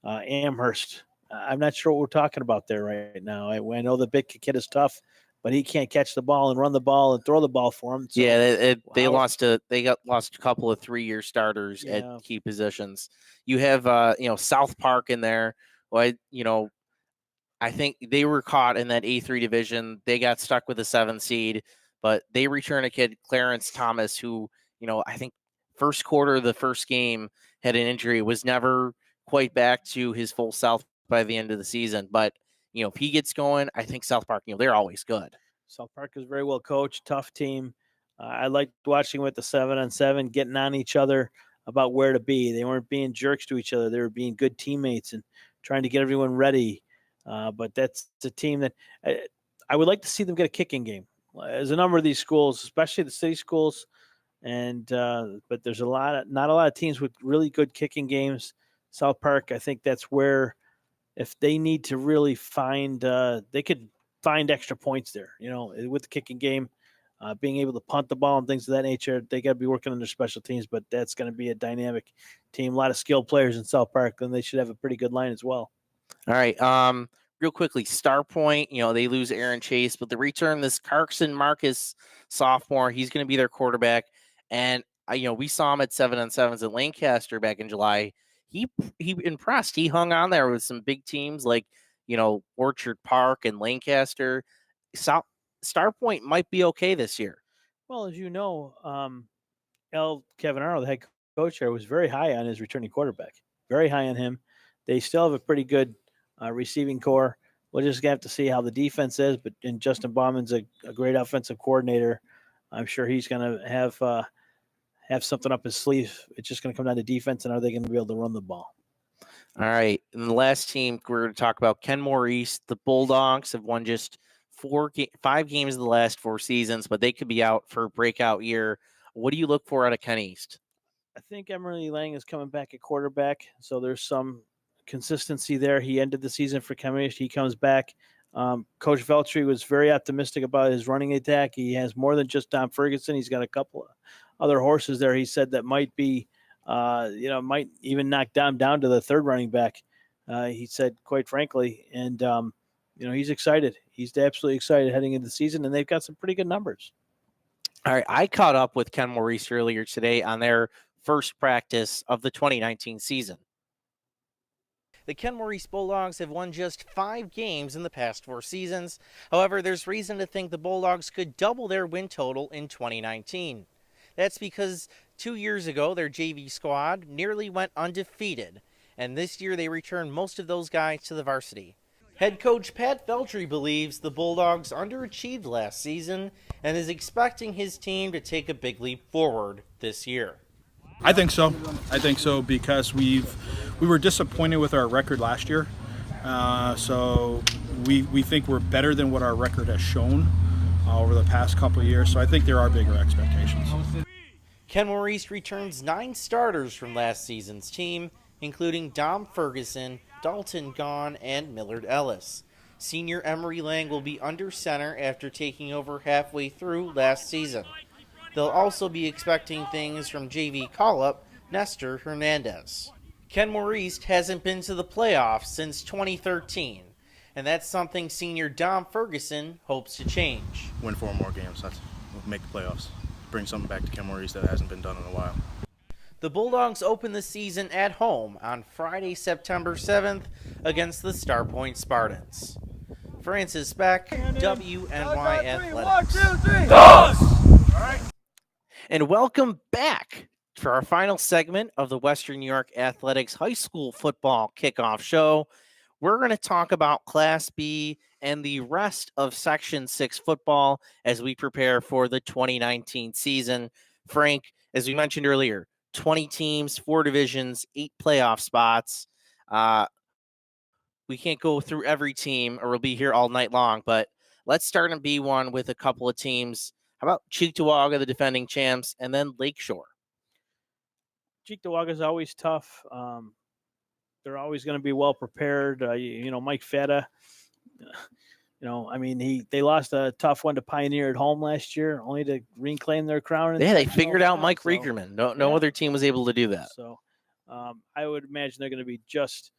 Amherst, I'm not sure what we're talking about there right now. I know the big kid is tough, but he can't catch the ball and run the ball and throw the ball for him. So they lost a couple of 3-year starters at key positions. You have South Park in there. Well, I think they were caught in that A3 division. They got stuck with a 7 seed, but they return a kid, Clarence Thomas, who I think first quarter of the first game had an injury, was never quite back to his full self by the end of the season. But if he gets going, I think South Park, they're always good. South Park is very well coached, tough team. I liked watching with the 7-on-7, getting on each other about where to be. They weren't being jerks to each other. They were being good teammates and trying to get everyone ready. But that's a team that I would like to see them get a kicking game. There's a number of these schools, especially the city schools, and but there's not a lot of teams with really good kicking games. South Park, I think that's where, if they need to really find, they could find extra points there. With the kicking game, being able to punt the ball and things of that nature, they got to be working on their special teams. But that's going to be a dynamic team. A lot of skilled players in South Park, and they should have a pretty good line as well. All right. Real quickly, Star Point, they lose Aaron Chase, but they return this Carson Marcus sophomore. He's going to be their quarterback. And, we saw him at 7-on-7s at Lancaster back in July. He impressed. He hung on there with some big teams like, Orchard Park and Lancaster. Star Point might be okay this year. Well, as you know, Kevin Arnold, the head coach there, was very high on his returning quarterback. Very high on him. They still have a pretty good receiving core. We'll just have to see how the defense is. And Justin Bauman's a great offensive coordinator. I'm sure he's going to have something up his sleeve. It's just going to come down to defense, and are they going to be able to run the ball? All right. And the last team we're going to talk about, Kenmore East. The Bulldogs have won just 5 games of the last 4 seasons, but they could be out for a breakout year. What do you look for out of Ken East? I think Emily Lang is coming back at quarterback, so there's some consistency there. He ended the season for Kenmore East. He comes back. Coach Veltri was very optimistic about his running attack. He has more than just Tom Ferguson. He's got a couple of other horses there. He said that might be, might even knock down to the 3rd running back. He said, quite frankly, and he's excited. He's absolutely excited heading into the season, and they've got some pretty good numbers. All right, I caught up with Kenmore East earlier today on their first practice of the 2019 season. The Kenmore East Bulldogs have won just 5 games in the past 4 seasons. However, there's reason to think the Bulldogs could double their win total in 2019. That's because 2 years ago, their JV squad nearly went undefeated, and this year they returned most of those guys to the varsity. Head coach Pat Veltri believes the Bulldogs underachieved last season and is expecting his team to take a big leap forward this year. I think so. Because we were disappointed with our record last year. So we think we're better than what our record has shown over the past couple of years. So I think there are bigger expectations. Kenmore East returns 9 starters from last season's team, including Dom Ferguson, Dalton Gaughan, and Millard Ellis. Senior Emery Lang will be under center after taking over halfway through last season. They'll also be expecting things from JV call-up Nestor Hernandez. Kenmore East hasn't been to the playoffs since 2013, and And that's something senior Dom Ferguson hopes to change. Win 4 more games. We'll make the playoffs. Bring something back to Kenmore East that hasn't been done in a while. The Bulldogs open the season at home on Friday, September 7th against the Starpoint Spartans. Francis Beck, WNY Athletics. 1, 2, 3. And welcome back for our final segment of the Western New York Athletics High School Football Kickoff Show. We're going to talk about Class B and the rest of Section 6 football as we prepare for the 2019 season. Frank, as we mentioned earlier, 20 teams, 4 divisions, 8 playoff spots. We can't go through every team or we'll be here all night long, but let's start in B1 with a couple of teams. How about Cheektowaga, the defending champs, and then Lakeshore? Cheektowaga is always tough. They're always going to be well prepared. Mike Fetta, they lost a tough one to Pioneer at home last year, only to reclaim their crown. Yeah, they figured out Mike Riegerman. No other team was able to do that. So I would imagine they're going to be just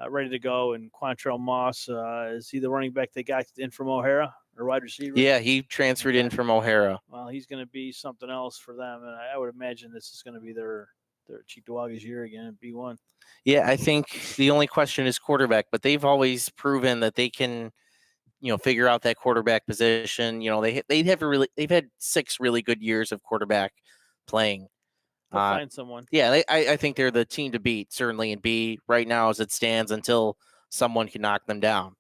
ready to go. And Quantrell Moss is he the running back they got in from O'Hara or wide receiver? Yeah, he transferred in from O'Hara. Well, he's going to be something else for them, and I would imagine this is going to be their Cheektowagas year again at B1. Yeah, I think the only question is quarterback, but they've always proven that they can, figure out that quarterback position. They've had 6 really good years of quarterback playing. They'll find someone. Yeah, I think they're the team to beat, certainly in B right now as it stands until someone can knock them down.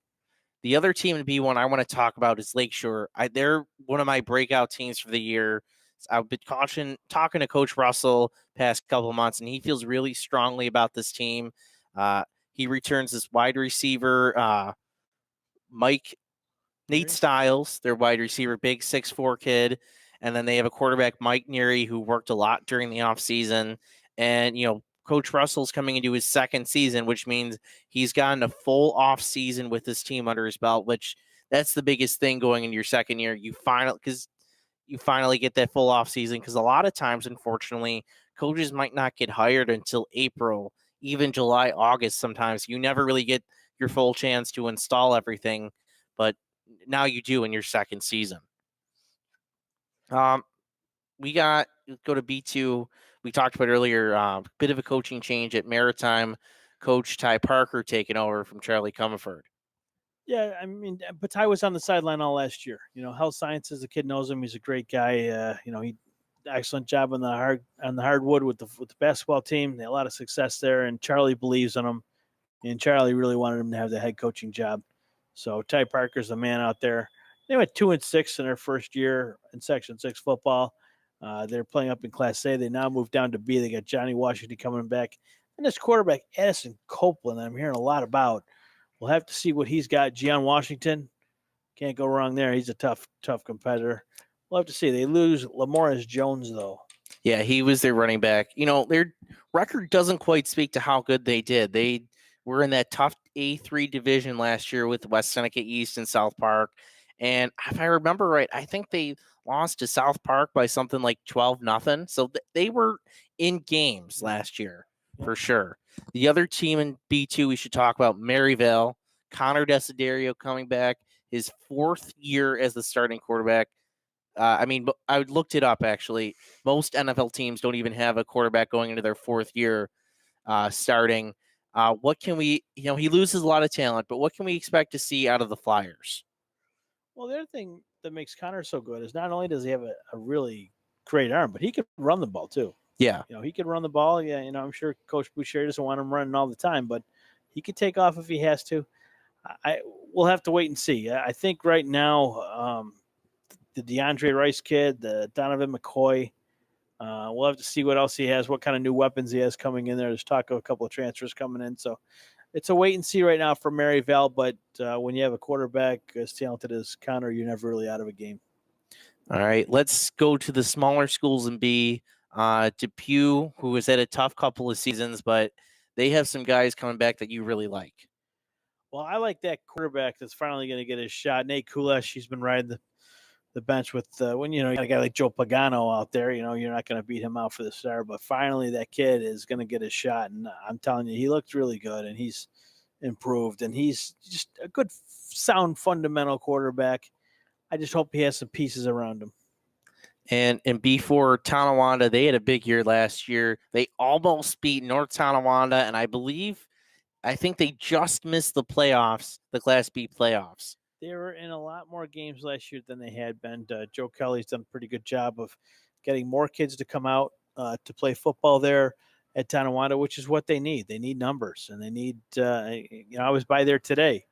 The other team in B1 I want to talk about is Lakeshore. They're one of my breakout teams for the year. I've been talking to Coach Russell past couple of months, and he feels really strongly about this team. He returns this wide receiver, Nate Stiles, their wide receiver, big 6'4" kid. And then they have a quarterback, Mike Neary, who worked a lot during the offseason. And, Coach Russell's coming into his second season, which means he's gotten a full offseason with this team under his belt, which that's the biggest thing going into your second year. You finally get that full offseason, because a lot of times, unfortunately, coaches might not get hired until April, even July, August sometimes. You never really get your full chance to install everything, but now you do in your second season. We go to B2. We talked about earlier, bit of a coaching change at Maritime. Coach Ty Parker taking over from Charlie Comerford. Yeah, but Ty was on the sideline all last year. Health sciences, the kid knows him. He's a great guy. He excellent job on the hardwood with the basketball team. They had a lot of success there, and Charlie believes in him. And Charlie really wanted him to have the head coaching job. So Ty Parker's the man out there. They went 2-6 in their first year in Section 6 football. They're playing up in Class A. They now moved down to B. They got Johnny Washington coming back. And this quarterback, Addison Copeland, I'm hearing a lot about. We'll have to see what he's got. Gian Washington, can't go wrong there. He's a tough competitor. We'll have to see. They lose Lamoris Jones, though. Yeah, he was their running back. Their record doesn't quite speak to how good they did. They were in that tough A3 division last year with West Seneca East and South Park. And if I remember right, I think they lost to South Park by something like 12-0. So they were in games last year for sure. The other team in B2 we should talk about, Maryvale. Connor Desiderio coming back, his 4th year as the starting quarterback. I looked it up, actually. Most NFL teams don't even have a quarterback going into their 4th year starting. What can we, he loses a lot of talent, but what can we expect to see out of the Flyers? Well, the other thing that makes Connor so good is not only does he have a really great arm, but he can run the ball too. Yeah. He can run the ball. Yeah, I'm sure Coach Boucher doesn't want him running all the time, but he could take off if he has to. We'll have to wait and see. I think right now, the DeAndre Rice kid, the Donovan McCoy, we'll have to see what else he has, what kind of new weapons he has coming in there. There's talk of a couple of transfers coming in. So it's a wait and see right now for Maryvale, but when you have a quarterback as talented as Connor, you're never really out of a game. All right, let's go to the smaller schools in B. Depew, who has had a tough couple of seasons, but they have some guys coming back that you really like. Well, I like that quarterback that's finally going to get his shot. Nate Kulesh, he's been riding the bench with when you got a guy like Joe Pagano out there. You're not going to beat him out for the star, but finally that kid is going to get his shot, and I'm telling you, he looked really good, and he's improved, and he's just a good, sound, fundamental quarterback. I just hope he has some pieces around him. And before Tonawanda, they had a big year last year. They almost beat North Tonawanda, and I think they just missed the playoffs, the Class B playoffs. They were in a lot more games last year than they had been. Joe Kelly's done a pretty good job of getting more kids to come out to play football there at Tonawanda, which is what they need. They need numbers, and they need. I was by there today,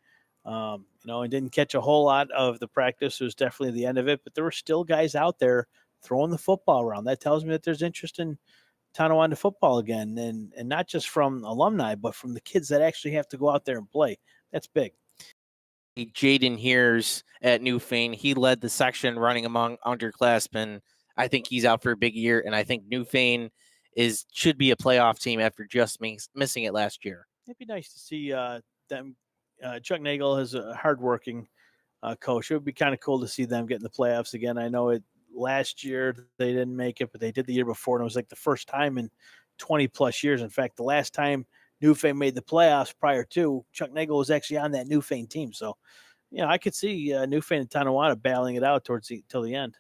and didn't catch a whole lot of the practice. It was definitely the end of it, but there were still guys out there throwing the football around. That tells me that there's interest in Tonawanda football again, and not just from alumni, but from the kids that actually have to go out there and play. That's big. Jaden Hears at Newfane, he led the section running among underclassmen. I think he's out for a big year, and I think Newfane should be a playoff team after just missing it last year. It'd be nice to see them. Chuck Nagel is a hardworking coach. It would be kind of cool to see them get in the playoffs again. I know last year they didn't make it, but they did the year before, and it was like the first time in 20-plus years. In fact, the last time Newfane made the playoffs prior to, Chuck Nagel was actually on that Newfane team. So, I could see Newfane and Tonawanda battling it out till the end.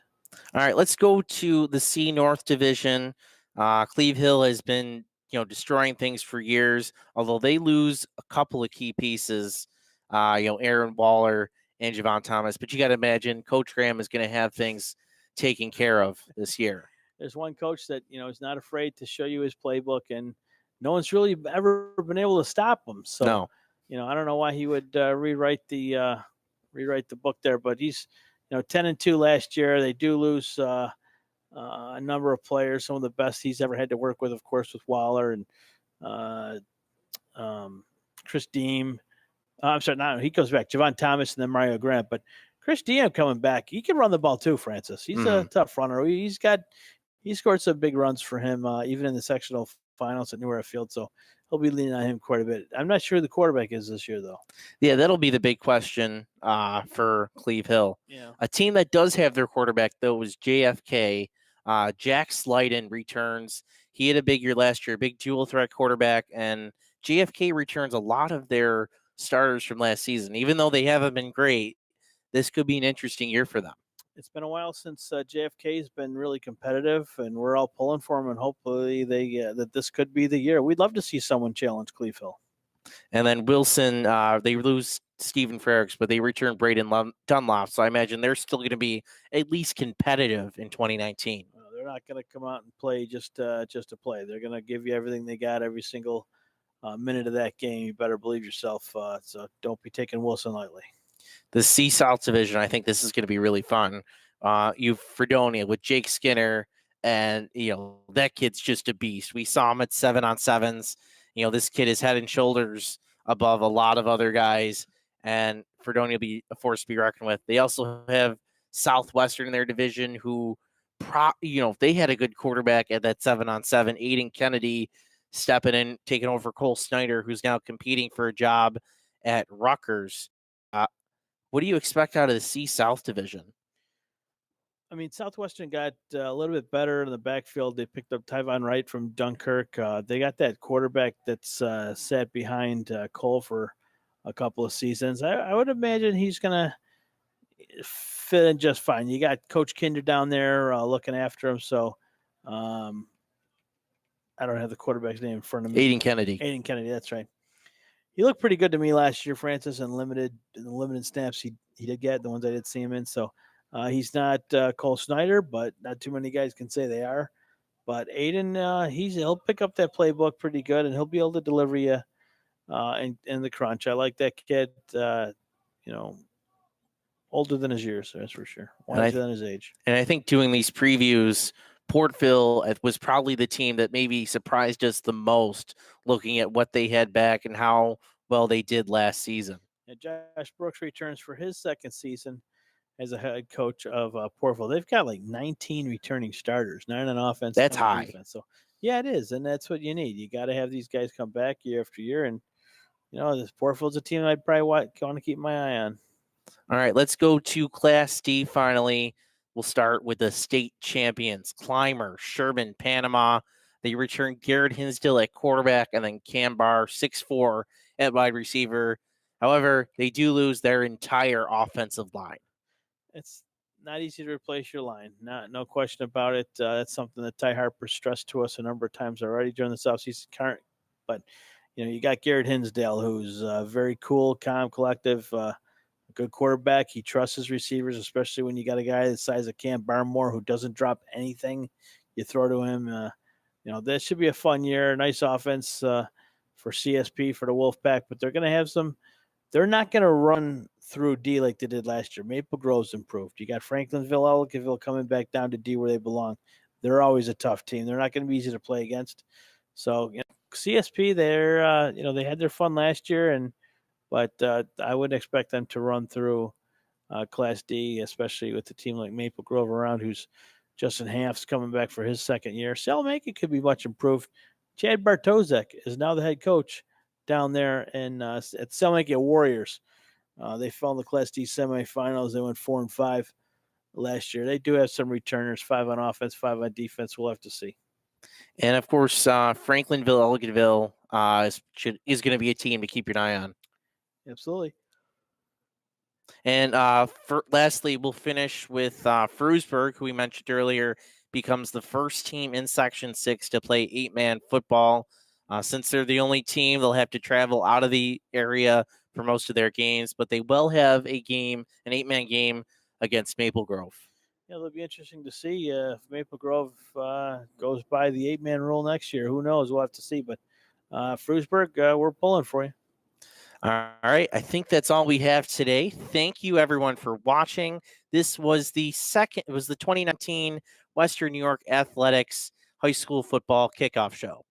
All right, let's go to the C North Division. Cleve Hill has been, destroying things for years, although they lose a couple of key pieces, Aaron Waller and Javon Thomas. But you got to imagine Coach Graham is going to have things taken care of this year. There's one coach that, is not afraid to show you his playbook, and no one's really ever been able to stop him. So, no. I don't know why he would rewrite the book there, but he's, 10-2 last year. They do lose a number of players, some of the best he's ever had to work with, of course, with Waller and Chris Deem. I'm sorry, he goes back. Javon Thomas and then Mario Grant. But Chris Deem coming back, he can run the ball too, Francis. He's a tough runner. He scored some big runs for him, even in the sectional finals at New Era Field. So he'll be leaning on him quite a bit. I'm not sure who the quarterback is this year, though. Yeah, that'll be the big question for Cleve Hill. Yeah. A team that does have their quarterback, though, is JFK. Jack Slyden returns. He had a big year last year, big dual threat quarterback, and JFK returns a lot of their starters from last season. Even though they haven't been great, this could be an interesting year for them. It's been a while since JFK has been really competitive, and we're all pulling for them, and hopefully that this could be the year. We'd love to see someone challenge Cleve Hill. And then Wilson, they lose Stephen Frericks, but they return Braden Dunlop, so I imagine they're still going to be at least competitive in 2019. They're not going to come out and play just to play. They're going to give you everything they got every single minute of that game. You better believe yourself, so don't be taking Wilson lightly. The C South Division, I think this is going to be really fun. You've Fredonia with Jake Skinner, and that kid's just a beast. We saw him at 7-on-7s. This kid is head and shoulders above a lot of other guys, and Fredonia will be a force to be reckoned with. They also have Southwestern in their division, who, they had a good quarterback at that 7-on-7. Aiden Kennedy stepping in, taking over Cole Snyder, who's now competing for a job at Rutgers. What do you expect out of the C South Division? I mean, Southwestern got a little bit better in the backfield. They picked up Tyvon Wright from Dunkirk. They got that quarterback that's sat behind Cole for a couple of seasons. I would imagine he's going to fit in just fine. You got Coach Kinder down there looking after him. So I don't have the quarterback's name in front of me. Aiden Kennedy, that's right. He looked pretty good to me last year, Francis, in the limited snaps he did get, the ones I did see him in. So he's not Cole Snyder, but not too many guys can say they are. But Aiden, he'll pick up that playbook pretty good, and he'll be able to deliver you in the crunch. I like that kid, older than his years, that's for sure. Wiser than his age. And I think doing these previews, Portville was probably the team that maybe surprised us the most, looking at what they had back and how well they did last season. And Josh Brooks returns for his second season as a head coach of Portville. They've got like 19 returning starters, 9 on offense. That's high. Defense. So, yeah, it is, and that's what you need. You got to have these guys come back year after year, and this Portville's a team I'd probably want to keep my eye on. All right, let's go to Class D finally. We'll start with the state champions, Clymer, Sherman, Panama. They return Garrett Hinsdale at quarterback, and then Cam Barr, 6'4", at wide receiver. However, they do lose their entire offensive line. It's not easy to replace your line. No question about it. That's something that Ty Harper stressed to us a number of times already during this offseason. But, you got Garrett Hinsdale, who's very cool, calm, collective, a good quarterback. He trusts his receivers, especially when you got a guy the size of Cam Barmore who doesn't drop anything you throw to him. This should be a fun year. Nice offense for CSP, for the Wolfpack, but they're going to have some. They're not going to run through D like they did last year. Maple Grove's improved. You got Franklinville, Ellicottville coming back down to D where they belong. They're always a tough team. They're not going to be easy to play against. So, CSP, they're they had their fun last year, but I wouldn't expect them to run through Class D, especially with a team like Maple Grove around, who's Justin Half's coming back for his second year. Salamanca could be much improved. Chad Bartozek is now the head coach down there at Salamanca Warriors. They fell in the Class D semifinals. They went 4-5 last year. They do have some returners, 5 on offense, 5 on defense. We'll have to see. And of course, Franklinville, Ellicottville is going to be a team to keep your eye on. Absolutely. And lastly, we'll finish with Frewsburg, who we mentioned earlier, becomes the first team in Section 6 to play 8-man football. Since they're the only team, they'll have to travel out of the area for most of their games, but they will have an 8-man game against Maple Grove. Yeah, it'll be interesting to see if Maple Grove goes by the 8-man rule next year. Who knows? We'll have to see. But Frewsburg, we're pulling for you. All right. I think that's all we have today. Thank you, everyone, for watching. This was the 2019 Western New York Athletics High School Football Kickoff Show.